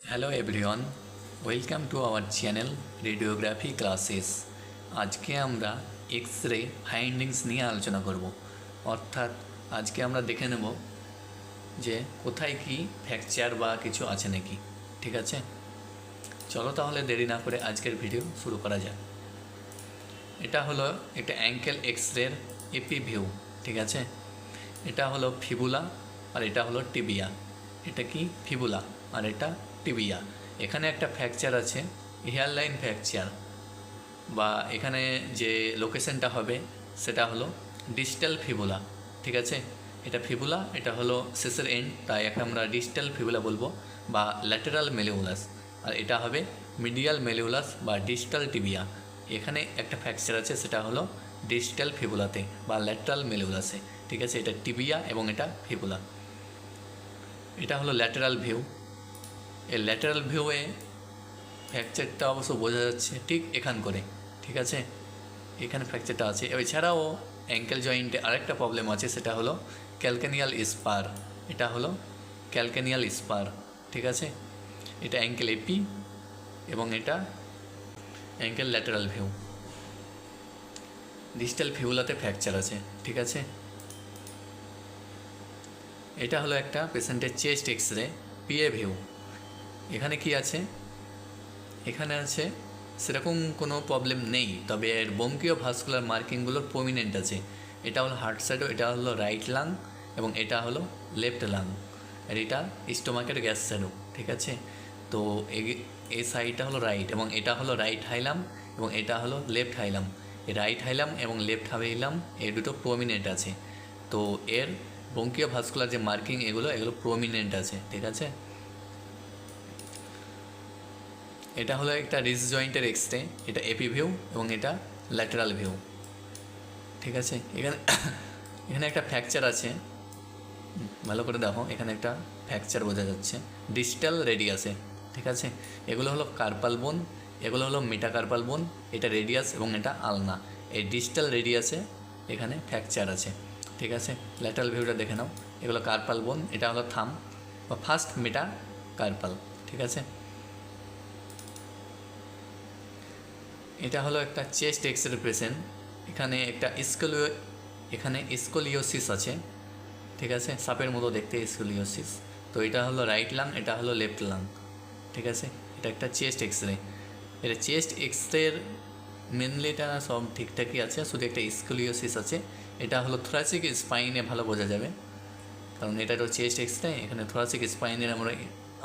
Hello everyone, welcome to our channel radiography classes. আজকে আমরা X ray findings নিয়ে আলোচনা করব। অর্থাৎ আজকে আমরা দেখে নেব যে কোথায় কি ফ্র্যাকচার বা কিছু আছে নাকি। ঠিক আছে, চলো তাহলে দেরি না করে আজকের ভিডিও শুরু করা যাক। এটা হলো একটা অ্যাঙ্কেল এক্স-রের এপি ভিউ। ঠিক আছে, এটা হলো ফিবুলা আর এটা হলো টিবিয়া। এটা কি ফিবুলা আর এটা টিবিয়া। এখানে একটা ফ্র্যাকচার আছে, হেয়ারলাইন ফ্র্যাকচার, বা এখানে যে লোকেশনটা হবে সেটা হলো ডিস্টাল ফিবুলা। ঠিক আছে, এটা ফিবুলা, এটা হলো শেষের এন্ড, তাই একে আমরা ডিস্টাল ফিবুলা বলবো বা ল্যাটেরাল মেলিউলাস। আর এটা হবে মিডিয়াল মেলিউলাস বা ডিস্টাল টিবিয়া। এখানে একটা ফ্র্যাকচার আছে, সেটা হলো ডিস্টাল ফিবুলাতে বা ল্যাটেরাল মেলিউলাসে। ঠিক আছে, এটা টিবিয়া এবং এটা ফিবুলা। এটা হলো ল্যাটেরাল ভিউ। এই ল্যাটেরাল ভিউয়ে ফ্র্যাকচারটা অবশ্য বোঝা যাচ্ছে ঠিক এখান করে। ঠিক আছে, এখানে ফ্র্যাকচারটা আছে। এছাড়াও অ্যাঙ্কেল জয়েন্টে আরেকটা প্রবলেম আছে, সেটা হলো ক্যালকেনিয়াল স্পার। এটা হলো ক্যালকেনিয়াল স্পার। ঠিক আছে, এটা অ্যাঙ্কেল এপি এবং এটা অ্যাঙ্কেল ল্যাটেরাল ভিউ। ডিস্টাল ফিবুলাতে ফ্র্যাকচার আছে। ঠিক আছে, এটা হলো একটা পেশেন্টের চেস্ট এক্স-রে পিএ ভিউ। এখানে কি আছে? এখানে আছে সেরকম কোনো প্রবলেম নেই, তবে এর বঙ্কীয় ভাস্কুলার মার্কিংগুলোর প্রমিনেন্ট আছে। এটা হলো হার্ট সাইডও, এটা হলো রাইট লাং এবং এটা হলো লেফট লাং, আর এটা স্টোমাকের গ্যাস সাইডও। ঠিক আছে, তো এই সাইডটা হলো রাইট এবং এটা হলো রাইট হাইলাম এবং এটা হলো লেফট হাইলাম। এই রাইট হাইলাম এবং লেফট হাইলাম এই দুটো প্রমিনেন্ট আছে। তো এর বঙ্কীয় ভাস্কুলার যে মার্কিং এগুলো প্রমিনেন্ট আছে। ঠিক আছে, এটা হলো একটা রিস জয়েন্টের এক্স-রে, এটা এপি ভিউ এবং এটা ল্যাটেরাল ভিউ। ঠিক আছে, এখানে একটা ফ্র্যাকচার আছে, ভালো করে দেখো, এখানে একটা ফ্র্যাকচার বোঝা যাচ্ছে ডিস্টাল রেডিয়াসে। ঠিক আছে, এগুলো হলো কার্পাল বোন, এগুলো হলো মেটাকার্পাল বোন, এটা রেডিয়াস এবং এটা আলনা। এই ডিস্টাল রেডিয়াসে এখানে ফ্র্যাকচার আছে। ঠিক আছে, ল্যাটারাল ভিউটা দেখে নাও, এগুলো কার্পাল বোন, এটা হলো থাম বা ফার্স্ট মেটাকার্পাল। ঠিক আছে, এটা হলো একটা চেস্ট এক্স-রে পেশেন্ট। এখানে স্কোলিওসিস আছে। ঠিক আছে, সাপের মতো দেখতে স্কোলিওসিস। তো এটা হলো রাইট লাং, এটা হলো লেফট লাং। ঠিক আছে, এটা একটা চেস্ট এক্স-রে। এটা চেস্ট এক্স-রের মেনলি এটা সব ঠিকঠাকই আছে, শুধু একটা স্কোলিওসিস আছে। এটা হলো থোরাসিক স্পাইনে ভালো বোঝা যাবে, কারণ এটা তো চেস্ট এক্স-রে। এখানে থোরাসিক স্পাইনের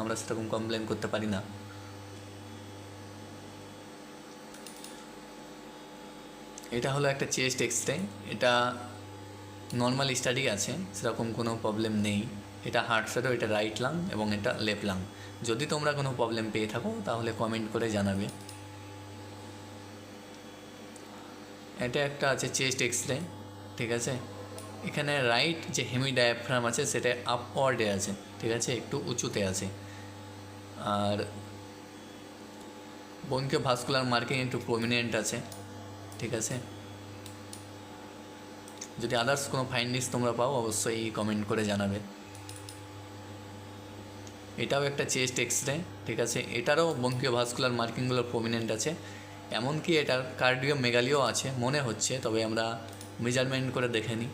আমরা সেরকম কমপ্লেন করতে পারি না। এটা হলো একটা চেস্ট এক্স-রে, এটা নর্মাল স্টাডি আছে, সেরকম কোনো প্রবলেম নেই। এটা হার্ট সাইডও, এটা রাইট লাং এবং এটা লেফট লাং। যদি তোমরা কোনো প্রবলেম পেয়ে থাকো তাহলে কমেন্ট করে জানাবে। এটা একটা আছে চেস্ট এক্স-রে। ঠিক আছে, এখানে রাইট যে হেমিডায়াফ্রাম আছে সেটা আপওয়ার্ডে আছে। ঠিক আছে, একটু উঁচুতে আছে। আর বঙ্কীয় ভাস্কুলার মার্কিং একটু প্রমিনেন্ট আছে। ঠিক আছে, যদি আদার্স কোনো ফাইন্ডিংস তোমরা পাও অবশ্যই কমেন্ট করে জানাবে। এটাও একটা চেস্ট এক্স-রে। ঠিক আছে, এটারও বঙ্কীয় ভাস্কুলার মার্কিংগুলো প্রমিনেন্ট আছে, এমনকি এটার কার্ডিও মেগালিও আছে মনে হচ্ছে, তবে আমরা মেজারমেন্ট করে দেখে নিই।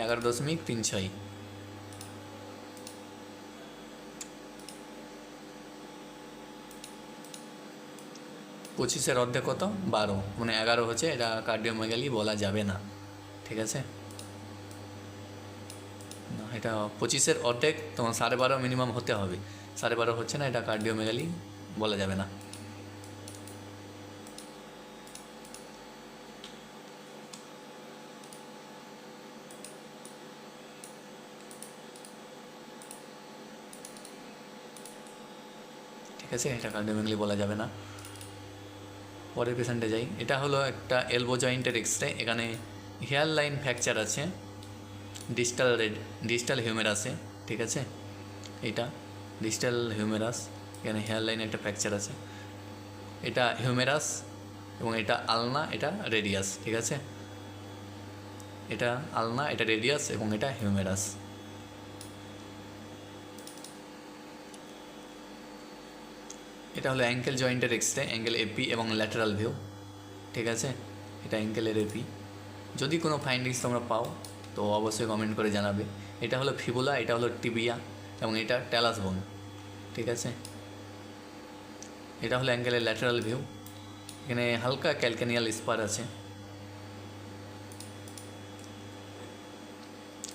11.36। পঁচিশের অর্ধেক কত? 12, মানে 11 হচ্ছে। এটা কার্ডিও মেগালি বলা যাবে না। ঠিক আছে, না, এটা 25-এর অর্ধেক, তোমার 12.5 মিনিমাম হতে হবে। 12.5 হচ্ছে না, এটা কার্ডিও মেগালি বলা যাবে না। ঠিক আছে, এটা কার্ডিও মেগালি বলা যাবে না। পরের পেশেন্টে যাই। এটা হলো একটা এলবো জয়েন্টের এক্স-রে। এখানে হেয়ার লাইন ফ্র্যাকচার আছে ডিস্টাল হিউমেরাসে। ঠিক আছে, এটা ডিস্টাল হিউমেরাস, এখানে হেয়ার লাইন একটা ফ্র্যাকচার আছে। এটা হিউমেরাস এবং এটা আলনা, এটা রেডিয়াস। ঠিক আছে, এটা আলনা, এটা রেডিয়াস এবং এটা হিউমেরাস। এটা হলো অ্যাঙ্কেল জয়েন্টের এক্সরে, অ্যাঙ্গেল এপি এবং ল্যাটারাল ভিউ। ঠিক আছে, এটা অ্যাঙ্কেলের এপি। যদি কোনো ফাইন্ডিংস তোমরা পাও তো অবশ্যই কমেন্ট করে জানাবে। এটা হলো ফিবুলা, এটা হলো টিবিয়া এবং এটা ট্যালাস বোন। ঠিক আছে, এটা হলো অ্যাঙ্কেলের ল্যাটারাল ভিউ। এখানে হালকা ক্যালকানিয়াল স্পার আছে।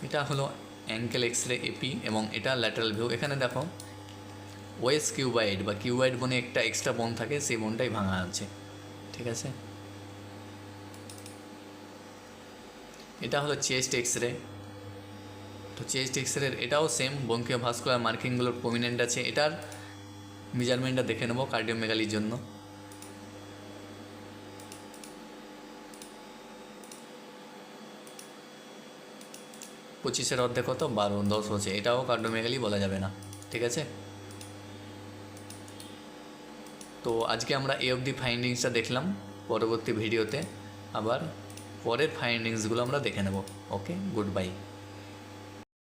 এটা হলো অ্যাঙ্কেল এক্সরে এপি এবং এটা ল্যাটারাল ভিউ। এখানে দেখো ওয়েস কিউবাইড বা কিউবাইড বোনে একটা এক্সট্রা বোন থাকে, সেই বোনটাই ভাঙা আছে। ঠিক আছে, এটা হলো চেস্ট এক্সরে। তো চেস্ট এক্সরের এটাও সেম, বঙ্কিয় ভাস্কুলার মার্কিংগুলোর প্রমিনেন্ট আছে। এটার মেজারমেন্টটা দেখে নেবো কার্ডিওমেগালির জন্য। পঁচিশের অর্ধেক কত, 12, 10 হচ্ছে, এটাও কার্ডিওমেগালি বলা যাবে না। ঠিক আছে, তো আজকে আমরা এই অবধি ফাইন্ডিংসটা দেখলাম। পরবর্তী ভিডিওতে আবার পরের ফাইন্ডিংসগুলো আমরা দেখে নেব। ওকে, গুড বাই।